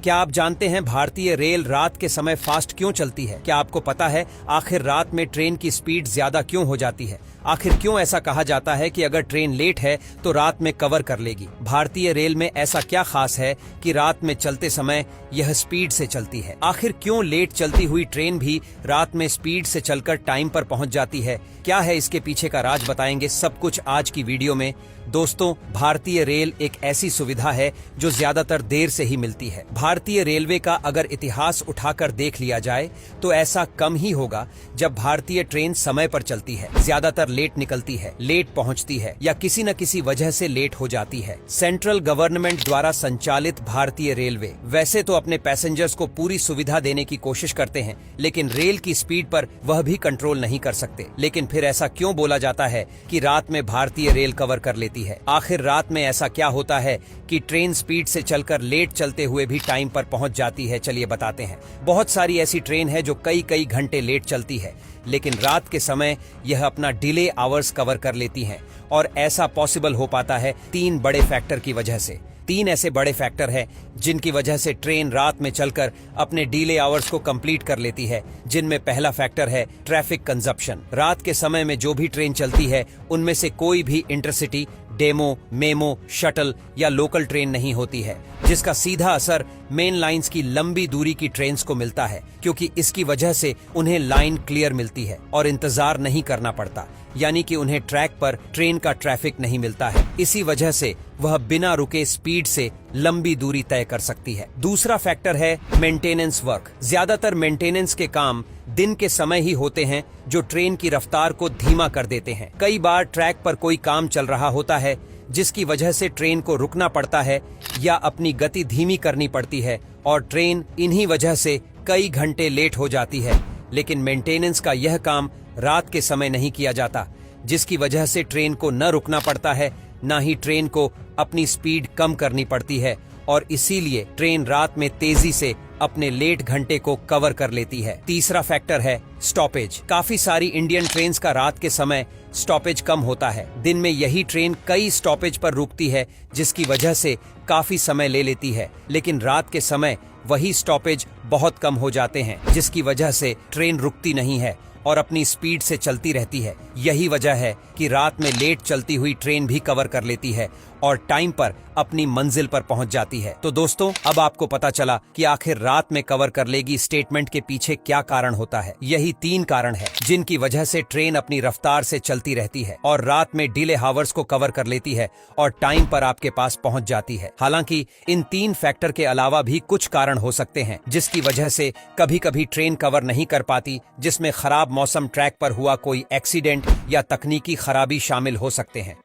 क्या आप जानते हैं भारतीय रेल रात के समय फास्ट क्यों चलती है? क्या आपको पता है आखिर रात में ट्रेन की स्पीड ज्यादा क्यों हो जाती है? आखिर क्यों ऐसा कहा जाता है कि अगर ट्रेन लेट है तो रात में कवर कर लेगी? भारतीय रेल में ऐसा क्या खास है कि रात में चलते समय यह स्पीड से चलती है? आखिर क्यों लेट चलती हुई ट्रेन भी रात में स्पीड से चलकर टाइम पर पहुंच जाती है? क्या है इसके पीछे का राज, बताएंगे सब कुछ आज की वीडियो में। दोस्तों, भारतीय रेल एक ऐसी सुविधा है जो ज्यादातर देर से ही मिलती है। भारतीय रेलवे का अगर इतिहास उठाकर देख लिया जाए तो ऐसा कम ही होगा जब भारतीय ट्रेन समय पर चलती है। ज्यादातर लेट निकलती है, लेट पहुंचती है या किसी न किसी वजह से लेट हो जाती है। सेंट्रल गवर्नमेंट द्वारा संचालित भारतीय रेलवे वैसे तो अपने पैसेंजर्स को पूरी सुविधा देने की कोशिश करते हैं, लेकिन रेल की स्पीड पर वह भी कंट्रोल नहीं कर सकते। लेकिन फिर ऐसा क्यों बोला जाता है कि रात में भारतीय रेल कवर कर लेती है? आखिर रात में ऐसा क्या होता है कि ट्रेन स्पीड से चलकर लेट चलते हुए भी टाइम पर पहुंच जाती है? चलिए बताते हैं। बहुत सारी ऐसी ट्रेन है जो कई घंटे लेट चलती है, लेकिन रात के समय यह अपना डिले आवर्स कवर कर लेती हैं। और ऐसा पॉसिबल हो पाता है 3 बड़े फैक्टर की वजह से। 3 ऐसे बड़े फैक्टर हैं जिनकी वजह से ट्रेन रात में चलकर अपने डिले आवर्स को कंप्लीट कर लेती है, जिनमें पहला फैक्टर है ट्रैफिक कंजप्शन। रात के समय में जो भी ट्रेन चलती है उनमें से कोई भी इंटरसिटी, डेमो, मेमो, शटल या लोकल ट्रेन नहीं होती है, जिसका सीधा असर मेन लाइंस की लंबी दूरी की ट्रेन्स को मिलता है, क्योंकि इसकी वजह से उन्हें लाइन क्लियर मिलती है और इंतजार नहीं करना पड़ता, यानी कि उन्हें ट्रैक पर ट्रेन का ट्रैफिक नहीं मिलता है। इसी वजह से वह बिना रुके स्पीड से लंबी दूरी तय कर सकती है। दूसरा फैक्टर है मेंटेनेंस वर्क। ज्यादातर मेंटेनेंस के काम दिन के समय ही होते हैं, जो ट्रेन की रफ्तार को धीमा कर देते हैं। कई बार ट्रैक पर कोई काम चल रहा होता है जिसकी वजह से ट्रेन को रुकना पड़ता है या अपनी गति धीमी करनी पड़ती है, और ट्रेन इन्हीं वजह से कई घंटे लेट हो जाती है। लेकिन मेंटेनेंस का यह काम रात के समय नहीं किया जाता, जिसकी वजह से ट्रेन को न रुकना पड़ता है, न ही ट्रेन को अपनी स्पीड कम करनी पड़ती है, और इसीलिए ट्रेन रात में तेजी से अपने लेट घंटे को कवर कर लेती है। तीसरा फैक्टर है स्टॉपेज। काफी सारी इंडियन ट्रेन्स का रात के समय स्टॉपेज कम होता है। दिन में यही ट्रेन कई स्टॉपेज पर रुकती है, जिसकी वजह से काफी समय ले लेती है, लेकिन रात के समय वही स्टॉपेज बहुत कम हो जाते हैं, जिसकी वजह से ट्रेन रुकती नहीं है और अपनी स्पीड से चलती रहती है। यही वजह है कि रात में लेट चलती हुई ट्रेन भी कवर कर लेती है और टाइम पर अपनी मंजिल पर पहुंच जाती है। तो दोस्तों, अब आपको पता चला कि आखिर रात में कवर कर लेगी स्टेटमेंट के पीछे क्या कारण होता है। यही 3 कारण है जिनकी वजह से ट्रेन अपनी रफ्तार से चलती रहती है और रात में डिले हावर्स को कवर कर लेती है और टाइम पर आपके पास पहुंच जाती है। हालांकि इन 3 फैक्टर के अलावा भी कुछ कारण हो सकते हैं जिसकी वजह से कभी कभी ट्रेन कवर नहीं कर पाती, जिसमें खराब मौसम, ट्रैक पर हुआ कोई एक्सीडेंट या तकनीकी खराबी शामिल हो सकते हैं।